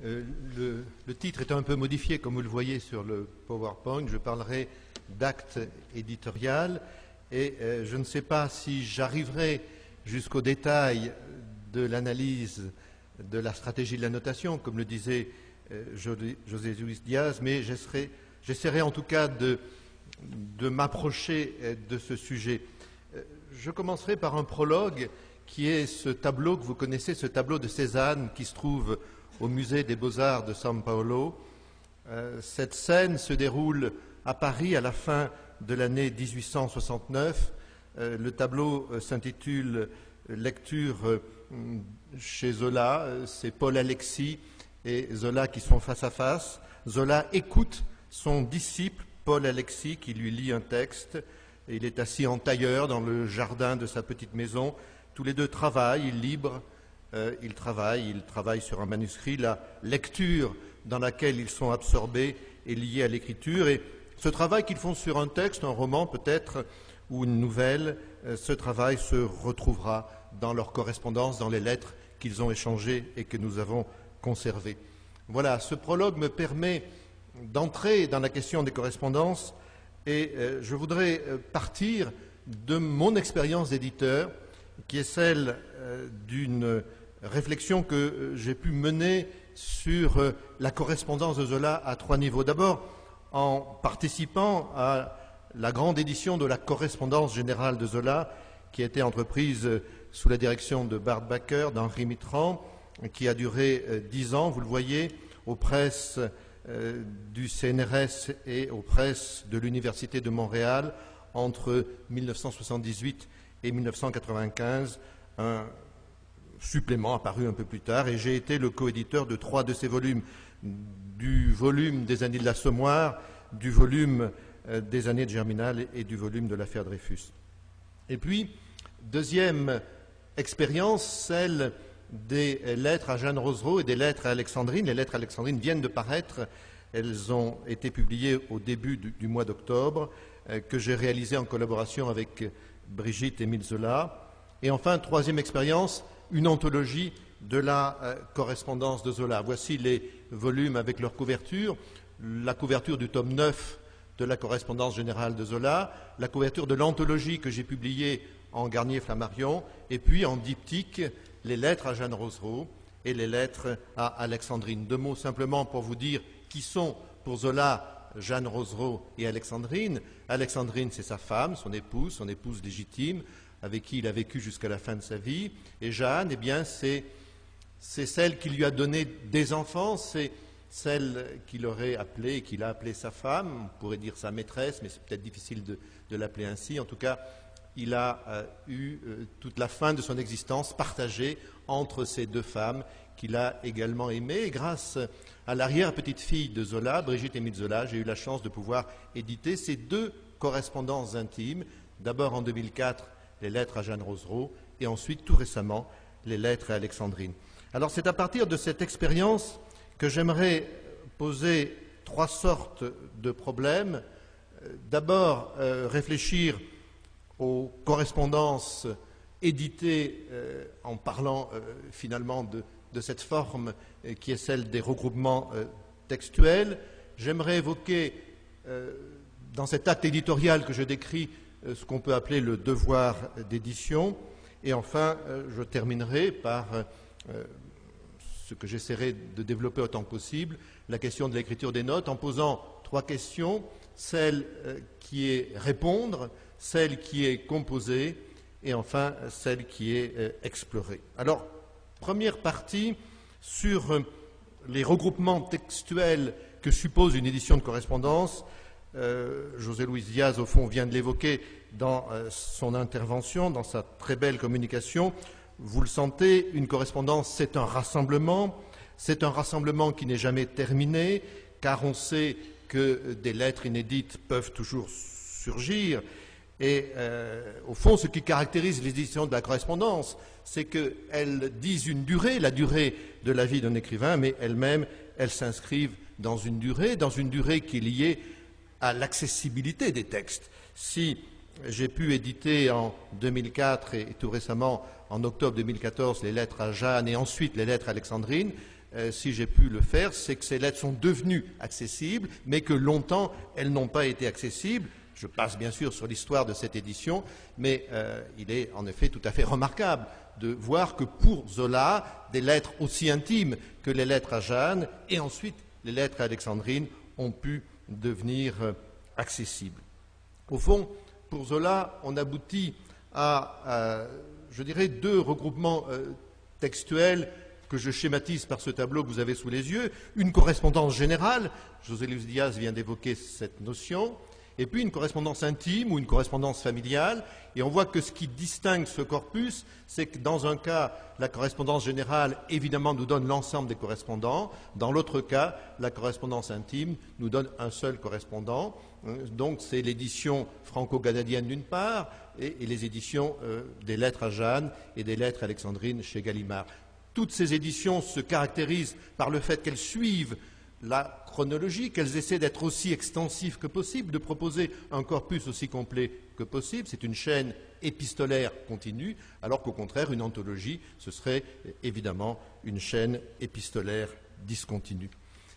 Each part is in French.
Le titre est un peu modifié, comme vous le voyez sur le PowerPoint. Je parlerai d'acte éditorial et je ne sais pas si j'arriverai jusqu'au détail de l'analyse de la stratégie de la notation, comme le disait José Luis Diaz, mais j'essaierai en tout cas de m'approcher de ce sujet. Je commencerai par un prologue qui est ce tableau que vous connaissez, ce tableau de Cézanne qui se trouve au musée des Beaux-Arts de São Paulo. Cette scène se déroule à Paris à la fin de l'année 1869. Le tableau s'intitule « Lecture chez Zola ». C'est Paul Alexis et Zola qui sont face à face. Zola écoute son disciple, Paul Alexis, qui lui lit un texte. Il est assis en tailleur dans le jardin de sa petite maison. Tous les deux travaillent, libres. Ils travaillent sur un manuscrit. La lecture dans laquelle ils sont absorbés est liée à l'écriture. Et ce travail qu'ils font sur un texte, un roman peut-être, ou une nouvelle, ce travail se retrouvera dans leur correspondance, dans les lettres qu'ils ont échangées et que nous avons conservées. Voilà, ce prologue me permet d'entrer dans la question des correspondances et je voudrais partir de mon expérience d'éditeur, qui est celle d'une réflexion que j'ai pu mener sur la correspondance de Zola à trois niveaux. D'abord, en participant à la grande édition de la correspondance générale de Zola, qui a été entreprise sous la direction de Bart Bakker, d'Henri Mitterrand, qui a duré 10 ans, vous le voyez, aux presses du CNRS et aux presses de l'Université de Montréal entre 1978 et 1995, un supplément apparu un peu plus tard, et j'ai été le coéditeur de 3 de ces volumes, du volume des années de l'Assommoir, du volume des années de Germinal et du volume de l'affaire Dreyfus. Et puis, deuxième expérience, celle des lettres à Jeanne Rosereau et des lettres à Alexandrine. Les lettres à Alexandrine viennent de paraître, elles ont été publiées au début du mois d'octobre, que j'ai réalisées en collaboration avec Brigitte Émile Zola. Et enfin, troisième expérience, une anthologie de la correspondance de Zola. Voici les volumes avec leur couverture, la couverture du tome 9 de la correspondance générale de Zola, la couverture de l'anthologie que j'ai publiée en Garnier-Flammarion, et puis en diptyque, les lettres à Jeanne Rosereau et les lettres à Alexandrine. 2 mots simplement pour vous dire qui sont pour Zola Jeanne Rosereau et Alexandrine. Alexandrine, c'est sa femme, son épouse légitime, avec qui il a vécu jusqu'à la fin de sa vie. Et Jeanne, eh bien, c'est celle qui lui a donné des enfants, c'est celle qu'il aurait appelée, qu'il a appelée sa femme, on pourrait dire sa maîtresse, mais c'est peut-être difficile de l'appeler ainsi. En tout cas, il a eu toute la fin de son existence partagée entre ces 2 femmes qu'il a également aimées. Et grâce à l'arrière-petite-fille de Zola, Brigitte Émile Zola, j'ai eu la chance de pouvoir éditer ces 2 correspondances intimes. D'abord en 2004, les lettres à Jeanne Rosereau, et ensuite, tout récemment, les lettres à Alexandrine. Alors c'est à partir de cette expérience que j'aimerais poser 3 sortes de problèmes. D'abord, réfléchir aux correspondances éditées en parlant finalement de cette forme qui est celle des regroupements textuels. J'aimerais évoquer dans cet acte éditorial que je décris ce qu'on peut appeler le devoir d'édition. Et enfin, je terminerai par ce que j'essaierai de développer autant que possible, la question de l'écriture des notes, en posant 3 questions, celle qui est répondre, celle qui est composée, et enfin celle qui est explorée. Alors, première partie sur les regroupements textuels que suppose une édition de correspondance. José Luis Diaz, au fond, vient de l'évoquer dans son intervention, dans sa très belle communication. Vous le sentez, une correspondance, c'est un rassemblement qui n'est jamais terminé, car on sait que des lettres inédites peuvent toujours surgir. Et au fond, ce qui caractérise l'édition de la correspondance, c'est qu'elles disent une durée, la durée de la vie d'un écrivain, mais elles-mêmes, elles s'inscrivent dans une durée qui est liée à l'accessibilité des textes. Si j'ai pu éditer en 2004 et tout récemment en octobre 2014 les lettres à Jeanne et ensuite les lettres à Alexandrine, si j'ai pu le faire, c'est que ces lettres sont devenues accessibles, mais que longtemps, elles n'ont pas été accessibles. Je passe bien sûr sur l'histoire de cette édition, mais il est en effet tout à fait remarquable de voir que pour Zola, des lettres aussi intimes que les lettres à Jeanne et ensuite les lettres à Alexandrine ont pu devenir accessibles. Au fond, pour Zola, on aboutit à je dirais, deux regroupements textuels que je schématise par ce tableau que vous avez sous les yeux. Une correspondance générale, José Luis Diaz vient d'évoquer cette notion, et puis une correspondance intime ou une correspondance familiale. Et on voit que ce qui distingue ce corpus, c'est que dans un cas, la correspondance générale, évidemment, nous donne l'ensemble des correspondants. Dans l'autre cas, la correspondance intime nous donne un seul correspondant. Donc c'est l'édition franco-canadienne d'une part, et les éditions des lettres à Jeanne et des lettres alexandrines chez Gallimard. Toutes ces éditions se caractérisent par le fait qu'elles suivent la chronologie, qu'elles essaient d'être aussi extensives que possible, de proposer un corpus aussi complet que possible. C'est une chaîne épistolaire continue, alors qu'au contraire, une anthologie, ce serait évidemment une chaîne épistolaire discontinue.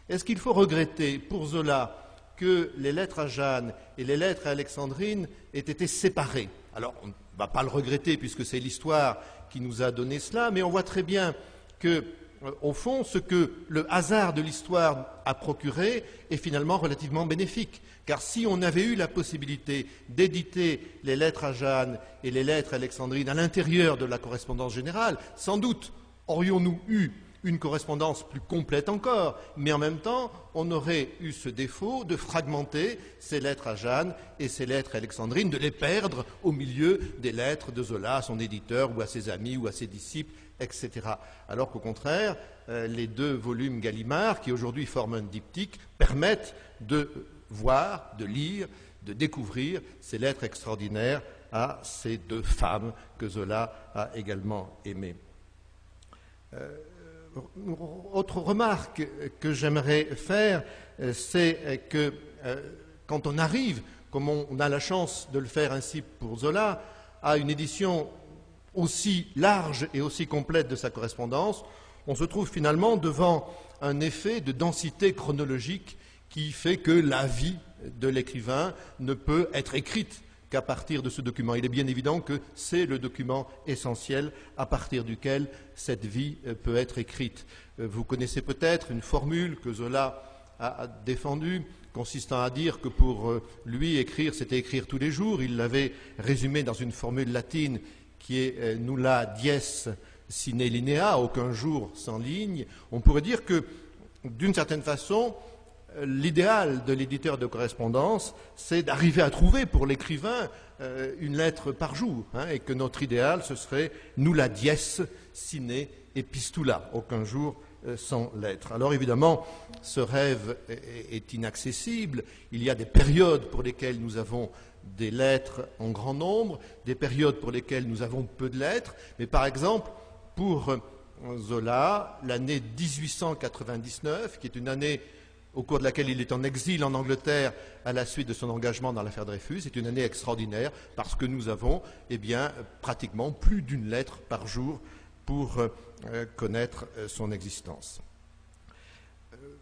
Est-ce qu'il faut regretter pour Zola que les lettres à Jeanne et les lettres à Alexandrine aient été séparées? Alors, on ne va pas le regretter puisque c'est l'histoire qui nous a donné cela, mais on voit très bien que, au fond, ce que le hasard de l'histoire a procuré est finalement relativement bénéfique. Car si on avait eu la possibilité d'éditer les lettres à Jeanne et les lettres à Alexandrine à l'intérieur de la correspondance générale, sans doute aurions-nous eu une correspondance plus complète encore, mais en même temps, on aurait eu ce défaut de fragmenter ces lettres à Jeanne et ces lettres à Alexandrine, de les perdre au milieu des lettres de Zola à son éditeur ou à ses amis ou à ses disciples, etc. Alors qu'au contraire, les deux volumes Gallimard, qui aujourd'hui forment un diptyque, permettent de voir, de lire, de découvrir ces lettres extraordinaires à ces deux femmes que Zola a également aimées. Autre remarque que j'aimerais faire, c'est que quand on arrive, comme on a la chance de le faire ainsi pour Zola, à une édition aussi large et aussi complète de sa correspondance, on se trouve finalement devant un effet de densité chronologique qui fait que la vie de l'écrivain ne peut être écrite qu'à partir de ce document. Il est bien évident que c'est le document essentiel à partir duquel cette vie peut être écrite. Vous connaissez peut-être une formule que Zola a défendue, consistant à dire que pour lui, écrire, c'était écrire tous les jours. Il l'avait résumé dans une formule latine qui est nulla dies sine linea, aucun jour sans ligne. On pourrait dire que, d'une certaine façon, l'idéal de l'éditeur de correspondance, c'est d'arriver à trouver pour l'écrivain une lettre par jour, et que notre idéal, ce serait nulla dies sine epistula, aucun jour sans lettre. Alors évidemment, ce rêve est inaccessible. Il y a des périodes pour lesquelles nous avons des lettres en grand nombre, des périodes pour lesquelles nous avons peu de lettres, mais par exemple, pour Zola, l'année 1899, qui est une année au cours de laquelle il est en exil en Angleterre à la suite de son engagement dans l'affaire Dreyfus, c'est une année extraordinaire parce que nous avons pratiquement plus d'une lettre par jour pour connaître son existence.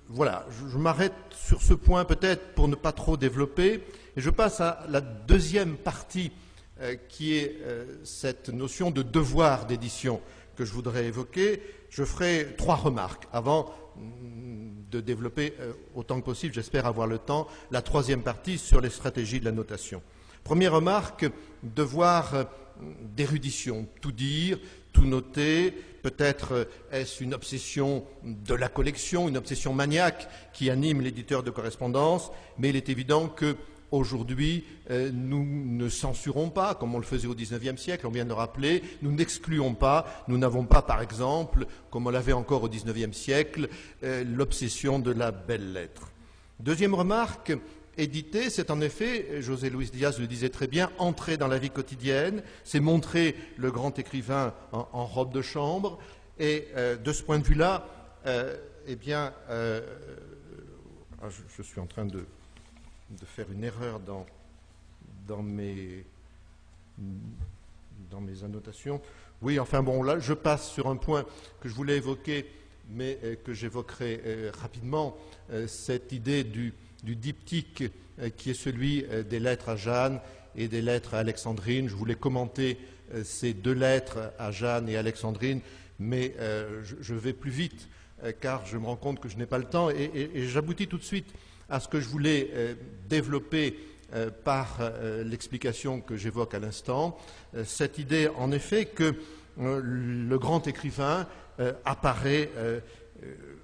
Voilà, je m'arrête sur ce point peut-être pour ne pas trop développer, et je passe à la deuxième partie qui est cette notion de devoir d'édition que je voudrais évoquer. Je ferai 3 remarques avant de développer autant que possible, j'espère avoir le temps, la 3e partie sur les stratégies de la notation. Première remarque, devoir d'érudition, tout dire, tout noter, peut-être est-ce une obsession de la collection, une obsession maniaque qui anime l'éditeur de correspondance, mais il est évident que aujourd'hui, nous ne censurons pas, comme on le faisait au XIXe siècle, on vient de le rappeler, nous n'excluons pas, nous n'avons pas, par exemple, comme on l'avait encore au XIXe siècle, l'obsession de la belle lettre. Deuxième remarque, éditer, c'est en effet, José Luis Diaz le disait très bien, entrer dans la vie quotidienne, c'est montrer le grand écrivain en robe de chambre, et de ce point de vue-là, je suis en train de faire une erreur dans mes annotations. Oui, enfin bon, là, je passe sur un point que je voulais évoquer mais que j'évoquerai rapidement, cette idée du diptyque qui est celui des lettres à Jeanne et des lettres à Alexandrine. Je voulais commenter ces deux lettres à Jeanne et Alexandrine, mais je vais plus vite car je me rends compte que je n'ai pas le temps et j'aboutis tout de suite à ce que je voulais développer par l'explication que j'évoque à l'instant, cette idée en effet que le grand écrivain apparaît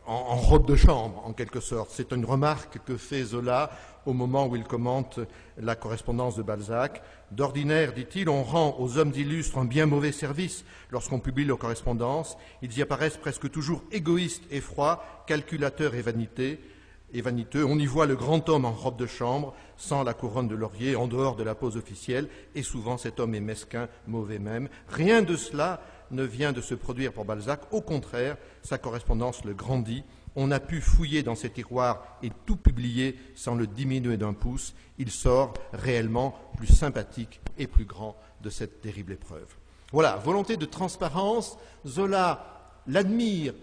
en robe de chambre, en quelque sorte. C'est une remarque que fait Zola au moment où il commente la correspondance de Balzac. D'ordinaire, dit-il, on rend aux hommes illustres un bien mauvais service lorsqu'on publie leurs correspondances. Ils y apparaissent presque toujours égoïstes et froids, calculateurs et vaniteux. On y voit le grand homme en robe de chambre, sans la couronne de laurier, en dehors de la pose officielle, et souvent cet homme est mesquin, mauvais même. Rien de cela ne vient de se produire pour Balzac. Au contraire, sa correspondance le grandit. On a pu fouiller dans ses tiroirs et tout publier sans le diminuer d'un pouce. Il sort réellement plus sympathique et plus grand de cette terrible épreuve. Voilà, volonté de transparence. Zola l'admire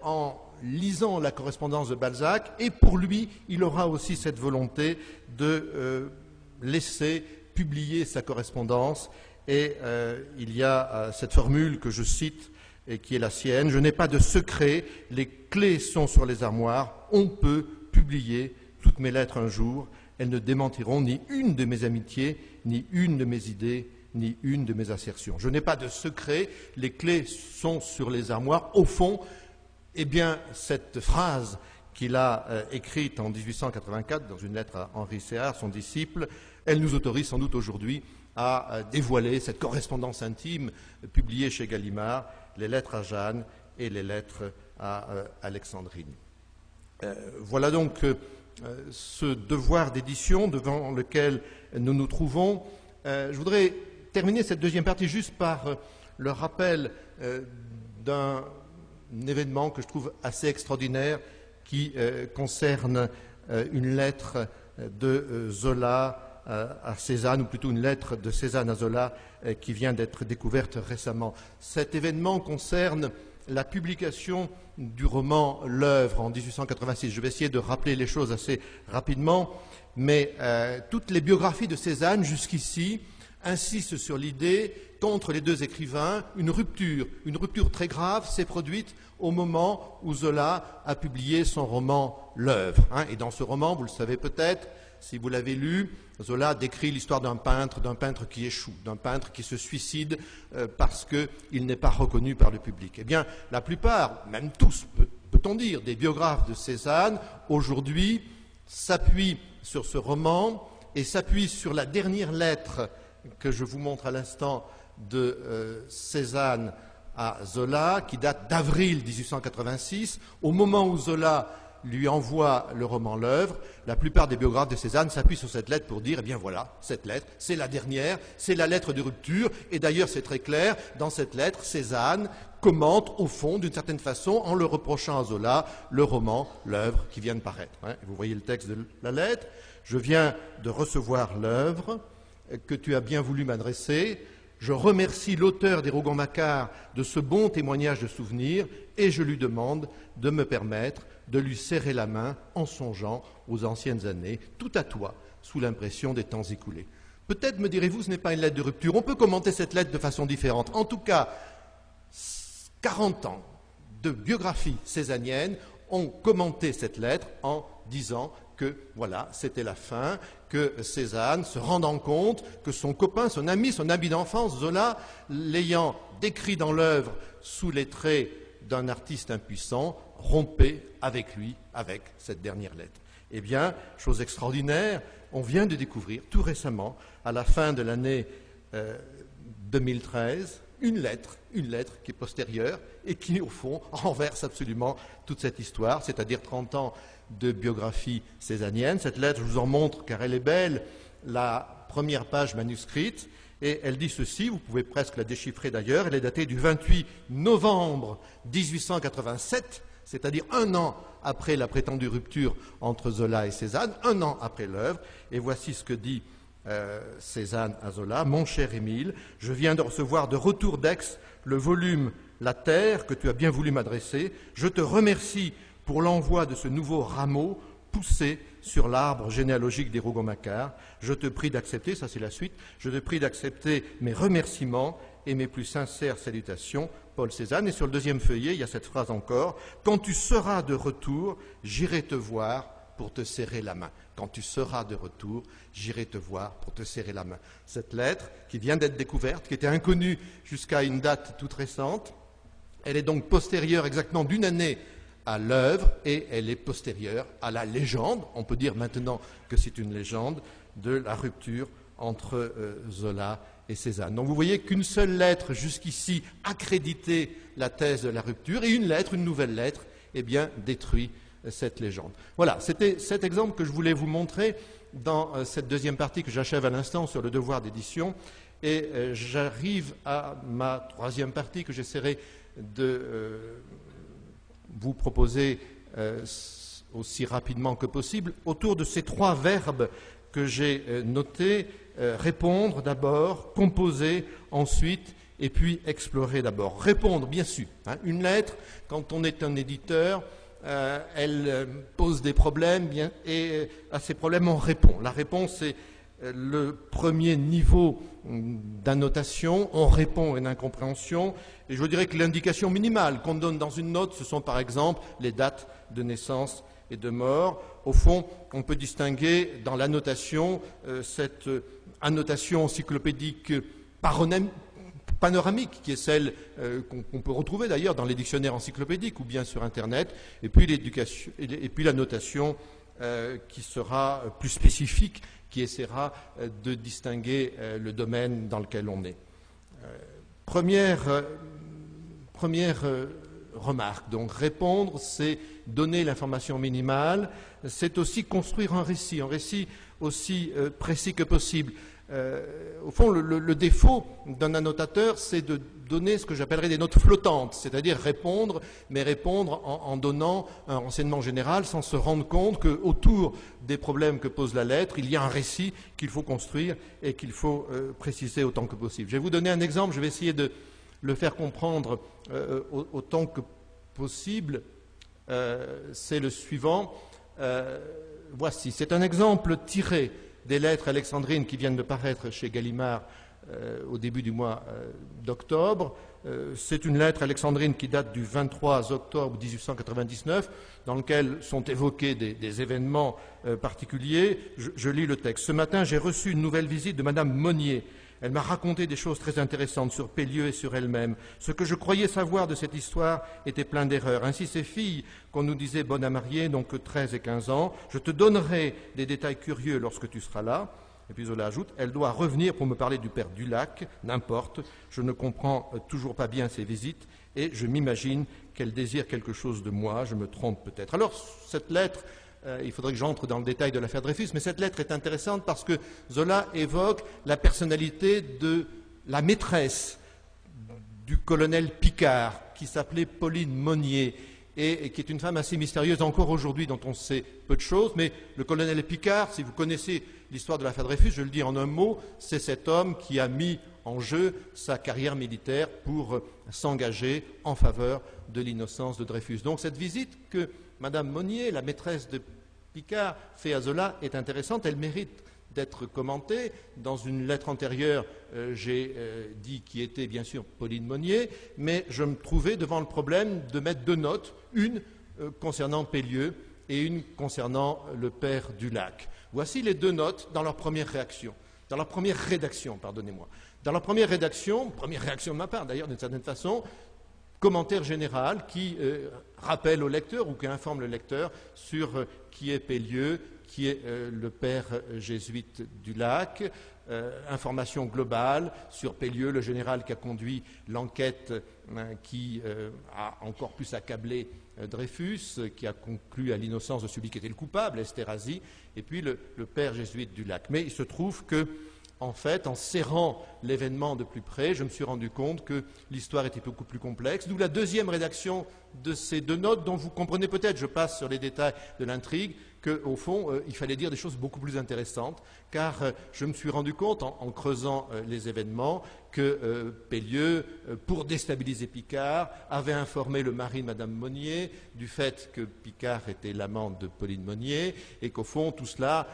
en lisant la correspondance de Balzac, et pour lui, il aura aussi cette volonté de laisser publier sa correspondance. Et il y a cette formule que je cite et qui est la sienne: je n'ai pas de secret, les clés sont sur les armoires, on peut publier toutes mes lettres un jour, elles ne démentiront ni une de mes amitiés, ni une de mes idées, ni une de mes assertions. Je n'ai pas de secret, les clés sont sur les armoires. Au fond, eh bien, cette phrase qu'il a écrite en 1884 dans une lettre à Henri Séard, son disciple, elle nous autorise sans doute aujourd'hui à dévoiler cette correspondance intime publiée chez Gallimard, les lettres à Jeanne et les lettres à Alexandrine. Voilà donc ce devoir d'édition devant lequel nous nous trouvons. Je voudrais terminer cette deuxième partie juste par le rappel d'un événement que je trouve assez extraordinaire qui concerne une lettre de Zola à Cézanne, ou plutôt une lettre de Cézanne à Zola qui vient d'être découverte récemment. Cet événement concerne la publication du roman L'œuvre en 1886. Je vais essayer de rappeler les choses assez rapidement, mais toutes les biographies de Cézanne jusqu'ici insistent sur l'idée qu'entre les deux écrivains, une rupture très grave s'est produite au moment où Zola a publié son roman L'œuvre. Et dans ce roman, vous le savez peut-être, si vous l'avez lu, Zola décrit l'histoire d'un peintre qui échoue, d'un peintre qui se suicide parce qu'il n'est pas reconnu par le public. Eh bien, la plupart, même tous, peut-on dire, des biographes de Cézanne, aujourd'hui, s'appuient sur ce roman et s'appuient sur la dernière lettre que je vous montre à l'instant de Cézanne à Zola, qui date d'avril 1886, au moment où Zola lui envoie le roman L'œuvre. La plupart des biographes de Cézanne s'appuient sur cette lettre pour dire, eh bien voilà, cette lettre, c'est la dernière, c'est la lettre de rupture, et d'ailleurs c'est très clair, dans cette lettre, Cézanne commente au fond, d'une certaine façon, en le reprochant à Zola, le roman L'œuvre qui vient de paraître. Vous voyez le texte de la lettre: je viens de recevoir l'œuvre que tu as bien voulu m'adresser. Je remercie l'auteur des Rougon-Macquart de ce bon témoignage de souvenir et je lui demande de me permettre de lui serrer la main en songeant aux anciennes années, tout à toi, sous l'impression des temps écoulés. Peut-être, me direz-vous, ce n'est pas une lettre de rupture. On peut commenter cette lettre de façon différente. En tout cas, 40 ans de biographie cézannienne ont commenté cette lettre en disant que, voilà, c'était la fin, que Cézanne, se rendant compte que son copain, son ami d'enfance, Zola, l'ayant décrit dans l'œuvre sous les traits d'un artiste impuissant, rompait avec lui, avec cette dernière lettre. Eh bien, chose extraordinaire, on vient de découvrir tout récemment, à la fin de l'année 2013, une lettre qui est postérieure et qui, au fond, renverse absolument toute cette histoire, c'est-à-dire 30 ans de biographie cézannienne. Cette lettre, je vous en montre car elle est belle, la première page manuscrite, et elle dit ceci, vous pouvez presque la déchiffrer d'ailleurs, elle est datée du 28 novembre 1887, c'est-à-dire un an après la prétendue rupture entre Zola et Cézanne, un an après l'œuvre, et voici ce que dit Cézanne à Zola: mon cher Émile, je viens de recevoir de retour d'Aix le volume la terre que tu as bien voulu m'adresser. Je te remercie pour l'envoi de ce nouveau rameau poussé sur l'arbre généalogique des Rougon-Macquart. Je te prie d'accepter, ça c'est la suite, je te prie d'accepter mes remerciements et mes plus sincères salutations, Paul Cézanne. Et sur le deuxième feuillet, il y a cette phrase encore, « Quand tu seras de retour, j'irai te voir pour te serrer la main. » Quand tu seras de retour, j'irai te voir pour te serrer la main. Cette lettre, qui vient d'être découverte, qui était inconnue jusqu'à une date toute récente, elle est donc postérieure exactement d'une année à l'œuvre et elle est postérieure à la légende, on peut dire maintenant que c'est une légende, de la rupture entre Zola et Cézanne. Donc vous voyez qu'une seule lettre jusqu'ici accréditait la thèse de la rupture et une lettre, une nouvelle lettre, eh bien détruit cette légende. Voilà, c'était cet exemple que je voulais vous montrer dans cette deuxième partie que j'achève à l'instant sur le devoir d'édition. Et j'arrive à ma troisième partie que j'essaierai de vous proposer aussi rapidement que possible autour de ces trois verbes que j'ai notés, répondre d'abord, composer ensuite et puis explorer d'abord. Répondre, bien sûr. Hein, une lettre, quand on est un éditeur, elle pose des problèmes et à ces problèmes on répond. La réponse c'est le premier niveau d'annotation, on répond à une incompréhension, et je dirais que l'indication minimale qu'on donne dans une note, ce sont par exemple les dates de naissance et de mort. Au fond, on peut distinguer dans l'annotation cette annotation encyclopédique panoramique, qui est celle qu'on peut retrouver d'ailleurs dans les dictionnaires encyclopédiques ou bien sur Internet, et puis l'annotation qui sera plus spécifique, qui essaiera de distinguer le domaine dans lequel on est. Première remarque, donc répondre, c'est donner l'information minimale, c'est aussi construire un récit aussi précis que possible. Au fond, le défaut d'un annotateur, c'est de donner ce que j'appellerais des notes flottantes, c'est-à-dire répondre, mais répondre en donnant un renseignement général sans se rendre compte qu'autour des problèmes que pose la lettre, il y a un récit qu'il faut construire et qu'il faut préciser autant que possible. Je vais vous donner un exemple, je vais essayer de le faire comprendre autant que possible. C'est le suivant. Voici, c'est un exemple tiré des lettres alexandrines qui viennent de paraître chez Gallimard au début du mois d'octobre. C'est une lettre alexandrine qui date du 23 octobre 1899, dans lequel sont évoqués des événements particuliers. Je lis le texte. « Ce matin, j'ai reçu une nouvelle visite de Madame Monnier. Elle m'a raconté des choses très intéressantes sur Pellieu et sur elle-même. Ce que je croyais savoir de cette histoire était plein d'erreurs. Ainsi, ces filles qu'on nous disait bonnes à marier n'ont que 13 et 15 ans. Je te donnerai des détails curieux lorsque tu seras là. » Et puis Zola ajoute, « Elle doit revenir pour me parler du père Dulac. N'importe, je ne comprends toujours pas bien ses visites et je m'imagine qu'elle désire quelque chose de moi. Je me trompe peut-être. » Alors, cette lettre, il faudrait que j'entre dans le détail de l'affaire Dreyfus, mais cette lettre est intéressante parce que Zola évoque la personnalité de la maîtresse du colonel Picard, qui s'appelait Pauline Monnier, et qui est une femme assez mystérieuse encore aujourd'hui, dont on sait peu de choses, mais le colonel Picard, si vous connaissez l'histoire de l'affaire Dreyfus, je le dis en un mot, c'est cet homme qui a mis en jeu sa carrière militaire pour s'engager en faveur de l'innocence de Dreyfus. Donc cette visite que Madame Monnier, la maîtresse de Picard, fait à Zola est intéressante, elle mérite d'être commentée. Dans une lettre antérieure, j'ai dit qui était bien sûr Pauline Monnier, mais je me trouvais devant le problème de mettre deux notes, une concernant Pellieu et une concernant le père Dulac. Voici les deux notes dans leur première rédaction. Dans leur première rédaction, pardonnez-moi. Dans leur première réaction de ma part d'ailleurs d'une certaine façon, commentaire général qui rappelle au lecteur ou qui informe le lecteur sur qui est Pellieu, qui est le père jésuite Dulac, information globale sur Pellieu, le général qui a conduit l'enquête qui a encore plus accablé Dreyfus, qui a conclu à l'innocence de celui qui était le coupable, Esterhazy, et puis le père jésuite Dulac. Mais il se trouve que, en fait, en serrant l'événement de plus près, je me suis rendu compte que l'histoire était beaucoup plus complexe, d'où la deuxième rédaction de ces deux notes, dont vous comprenez peut-être, je passe sur les détails de l'intrigue, qu'au fond, il fallait dire des choses beaucoup plus intéressantes, car je me suis rendu compte, en creusant les événements, que Pellieu, pour déstabiliser Picard, avait informé le mari de Madame Monnier du fait que Picard était l'amant de Pauline Monnier, et qu'au fond, tout cela,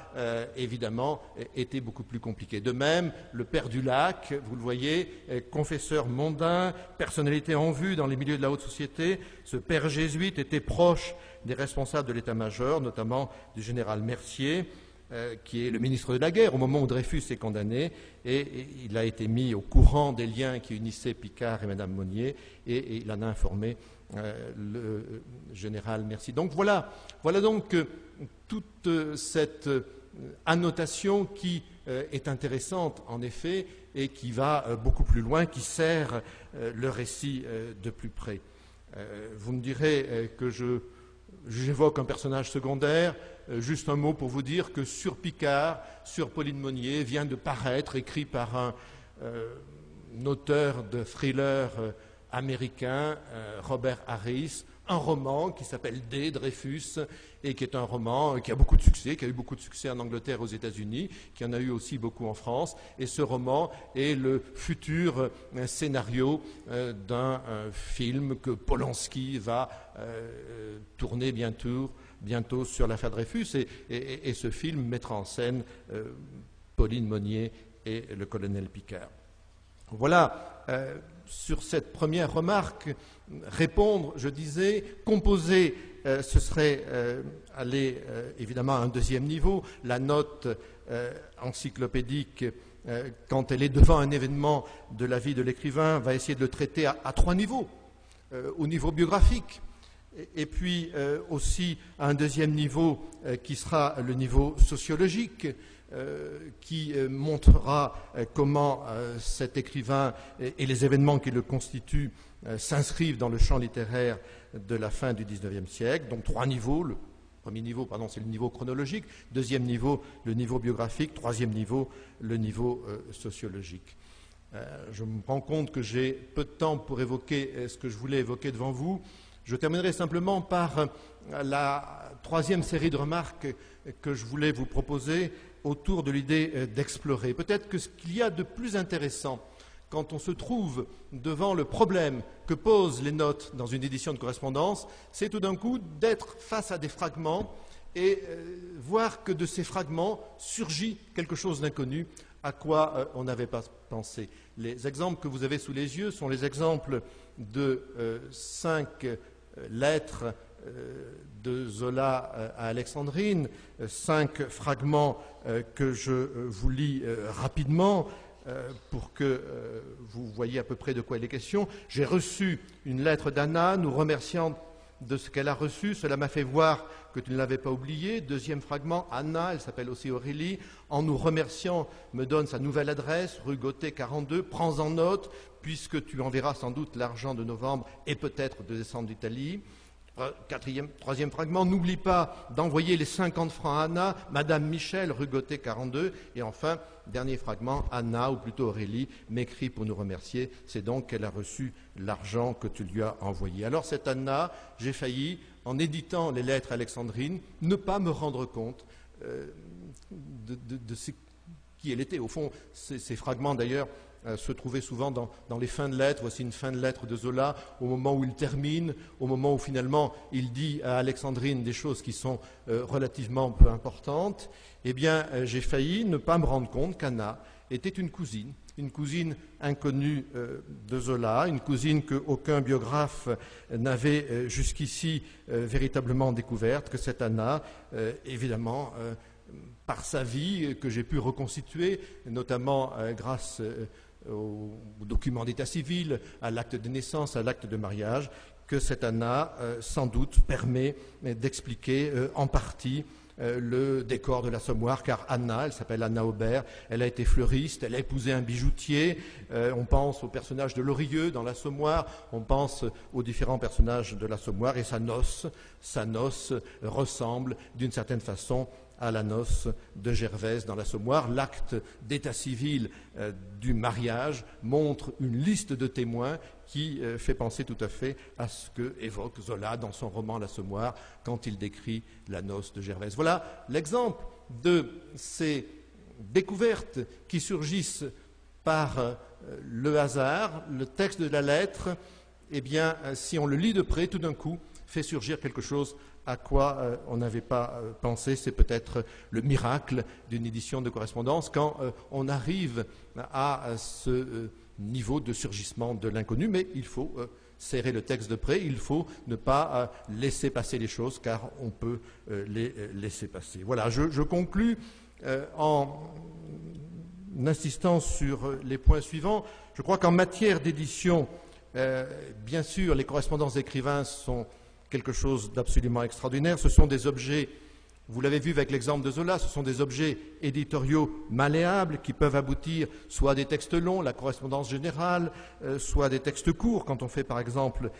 évidemment, était beaucoup plus compliqué. De même, le père du Lac, vous le voyez, confesseur mondain, personnalité en vue dans les milieux de la haute société, ce père jésuite était proche des responsables de l'état-major, notamment du général Mercier, qui est le ministre de la guerre au moment où Dreyfus est condamné, et il a été mis au courant des liens qui unissaient Picard et Madame Monnier, et il en a informé le général Mercier. Donc voilà donc toute cette annotation qui est intéressante en effet et qui va beaucoup plus loin, qui sert le récit de plus près. Vous me direz que j'évoque un personnage secondaire, juste un mot pour vous dire que sur Picard, sur Pauline Monnier, vient de paraître, écrit par un auteur de thriller américain, Robert Harris, un roman qui s'appelle D, Dreyfus, et qui est un roman qui a beaucoup de succès, qui a eu beaucoup de succès en Angleterre et aux États-Unis, qui en a eu aussi beaucoup en France. Et ce roman est le futur scénario d'un film que Polanski va tourner bientôt sur l'affaire Dreyfus. Et ce film mettra en scène Pauline Monnier et le colonel Picard. Voilà, sur cette première remarque, répondre, je disais, composer, ce serait aller évidemment à un deuxième niveau. La note encyclopédique, quand elle est devant un événement de la vie de l'écrivain, va essayer de le traiter à trois niveaux. Au niveau biographique, et puis aussi à un deuxième niveau qui sera le niveau sociologique, qui montrera comment cet écrivain et les événements qui le constituent s'inscrivent dans le champ littéraire de la fin du XIXe siècle. Donc trois niveaux. Le premier niveau, c'est le niveau chronologique. Deuxième niveau, le niveau biographique. Troisième niveau, le niveau sociologique. Je me rends compte que j'ai peu de temps pour évoquer ce que je voulais évoquer devant vous. Je terminerai simplement par la troisième série de remarques que je voulais vous proposer autour de l'idée d'explorer. Peut-être que ce qu'il y a de plus intéressant quand on se trouve devant le problème que posent les notes dans une édition de correspondance, c'est tout d'un coup d'être face à des fragments et voir que de ces fragments surgit quelque chose d'inconnu à quoi on n'avait pas pensé. Les exemples que vous avez sous les yeux sont les exemples de 5 lettres de Zola à Alexandrine, 5 fragments que je vous lis rapidement pour que vous voyez à peu près de quoi il est question. J'ai reçu une lettre d'Anna nous remerciant de ce qu'elle a reçu. Cela m'a fait voir que tu ne l'avais pas oublié. Deuxième fragment, Anna, elle s'appelle aussi Aurélie, en nous remerciant, me donne sa nouvelle adresse, rue Gauthier 42, prends-en note, puisque tu enverras sans doute l'argent de novembre et peut-être de décembre d'Italie. Troisième fragment, n'oublie pas d'envoyer les 50 francs à Anna, Madame Michel, rue Gauthier 42. Et enfin, dernier fragment, Anna, ou plutôt Aurélie, m'écrit pour nous remercier. C'est donc qu'elle a reçu l'argent que tu lui as envoyé. Alors cette Anna, j'ai failli, en éditant les lettres alexandrines, ne pas me rendre compte de ce qui elle était. Au fond, ces fragments d'ailleurs se trouvaient souvent dans les fins de lettres. Voici une fin de lettre de Zola, au moment où il termine, au moment où finalement il dit à Alexandrine des choses qui sont relativement peu importantes. Eh bien, j'ai failli ne pas me rendre compte qu'Anna était une cousine inconnue de Zola, une cousine qu'aucun biographe n'avait jusqu'ici véritablement découverte, que cette Anna, évidemment, par sa vie que j'ai pu reconstituer, notamment grâce aux documents d'état civil, à l'acte de naissance, à l'acte de mariage, que cette Anna, sans doute, permet d'expliquer en partie le décor de l'Assommoir, car Anna, elle s'appelle Anna Aubert, elle a été fleuriste, elle a épousé un bijoutier, on pense au personnage de Lorilleux dans l'Assommoir, on pense aux différents personnages de l'Assommoir, et sa noce ressemble d'une certaine façon à la noce de Gervaise dans l'Assommoir. L'acte d'état civil du mariage montre une liste de témoins qui fait penser tout à fait à ce que évoque Zola dans son roman L'Assommoir quand il décrit la noce de Gervaise. Voilà l'exemple de ces découvertes qui surgissent par le hasard. Le texte de la lettre, eh bien, si on le lit de près, tout d'un coup, fait surgir quelque chose à quoi on n'avait pas pensé. C'est peut-être le miracle d'une édition de correspondance quand on arrive à ce niveau de surgissement de l'inconnu, mais il faut serrer le texte de près, il faut ne pas laisser passer les choses, car on peut les laisser passer. Voilà, je conclus en insistant sur les points suivants. Je crois qu'en matière d'édition, bien sûr, les correspondances d'écrivains sont quelque chose d'absolument extraordinaire. Ce sont des objets, vous l'avez vu avec l'exemple de Zola, ce sont des objets éditoriaux malléables qui peuvent aboutir soit à des textes longs, la correspondance générale, soit à des textes courts, quand on fait par exemple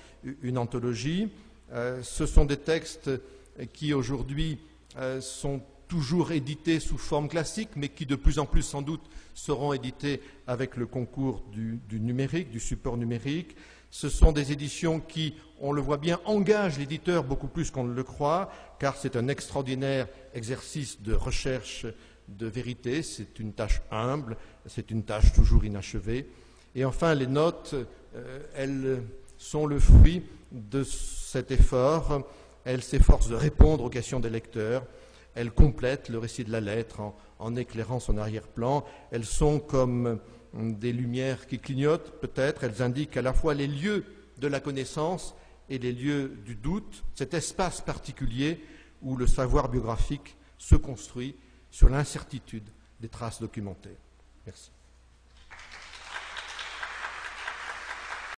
une anthologie. Ce sont des textes qui aujourd'hui sont toujours édités sous forme classique, mais qui de plus en plus sans doute seront édités avec le concours du numérique, du support numérique. Ce sont des éditions qui, on le voit bien, engagent l'éditeur beaucoup plus qu'on ne le croit, car c'est un extraordinaire exercice de recherche de vérité, c'est une tâche humble, c'est une tâche toujours inachevée. Et enfin, les notes, elles sont le fruit de cet effort, elles s'efforcent de répondre aux questions des lecteurs, elles complètent le récit de la lettre en éclairant son arrière-plan, elles sont comme des lumières qui clignotent, peut-être, elles indiquent à la fois les lieux de la connaissance et les lieux du doute, cet espace particulier où le savoir biographique se construit sur l'incertitude des traces documentaires. Merci.